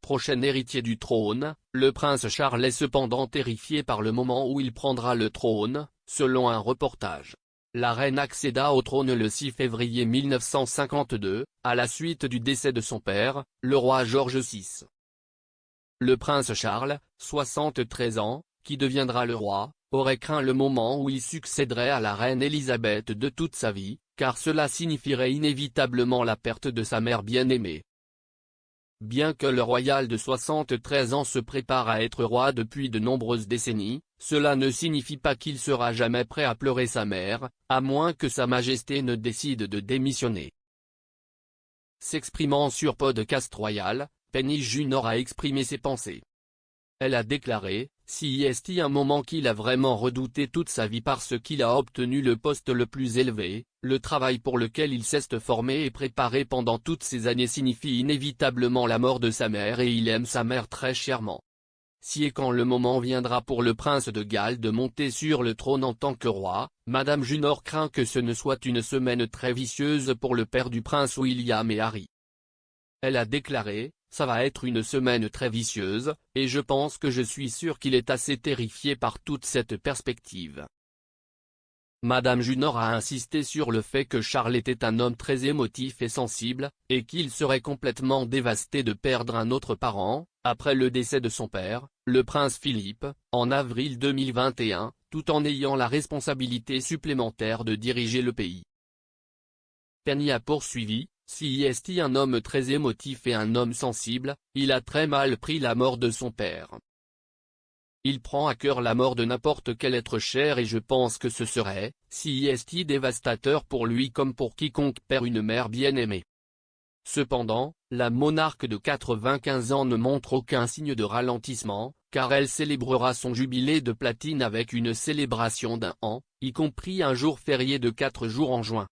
prochain héritier du trône. Le prince Charles est cependant terrifié par le moment où il prendra le trône, selon un reportage. La reine accéda au trône le 6 février 1952, à la suite du décès de son père, le roi George VI. Le prince Charles, 73 ans, qui deviendra le roi, aurait craint le moment où il succéderait à la reine Élisabeth de toute sa vie, car cela signifierait inévitablement la perte de sa mère bien-aimée. Bien que le royal de 73 ans se prépare à être roi depuis de nombreuses décennies, cela ne signifie pas qu'il sera jamais prêt à pleurer sa mère, à moins que Sa Majesté ne décide de démissionner. S'exprimant sur Podcast Royal, Penny Junor a exprimé ses pensées. Elle a déclaré, c'est un moment qu'il a vraiment redouté toute sa vie parce qu'il a obtenu le poste le plus élevé, le travail pour lequel il s'est formé et préparé pendant toutes ces années signifie inévitablement la mort de sa mère et il aime sa mère très chèrement. Si et quand le moment viendra pour le prince de Galles de monter sur le trône en tant que roi, Madame Junor craint que ce ne soit une semaine très vicieuse pour le père du prince William et Harry. Elle a déclaré, ça va être une semaine très vicieuse, et je pense que je suis sûr qu'il est assez terrifié par toute cette perspective. Madame Junor a insisté sur le fait que Charles était un homme très émotif et sensible, et qu'il serait complètement dévasté de perdre un autre parent, après le décès de son père, le prince Philippe, en avril 2021, tout en ayant la responsabilité supplémentaire de diriger le pays. Penny a poursuivi, c'est un homme très émotif et un homme sensible, il a très mal pris la mort de son père. Il prend à cœur la mort de n'importe quel être cher et je pense que ce serait, dévastateur pour lui comme pour quiconque perd une mère bien-aimée. Cependant, la monarque de 95 ans ne montre aucun signe de ralentissement, car elle célébrera son jubilé de platine avec une célébration d'1 an, y compris un jour férié de 4 jours en juin.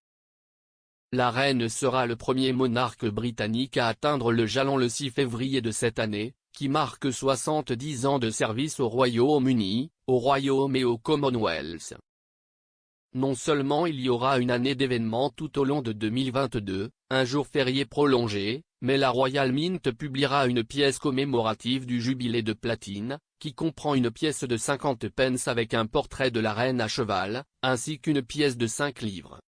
La reine sera le premier monarque britannique à atteindre le jalon le 6 février de cette année, qui marque 70 ans de service au Royaume-Uni, au Royaume et au Commonwealth. Non seulement il y aura une année d'événements tout au long de 2022, un jour férié prolongé, mais la Royal Mint publiera une pièce commémorative du jubilé de platine, qui comprend une pièce de 50 pence avec un portrait de la reine à cheval, ainsi qu'une pièce de 5 livres.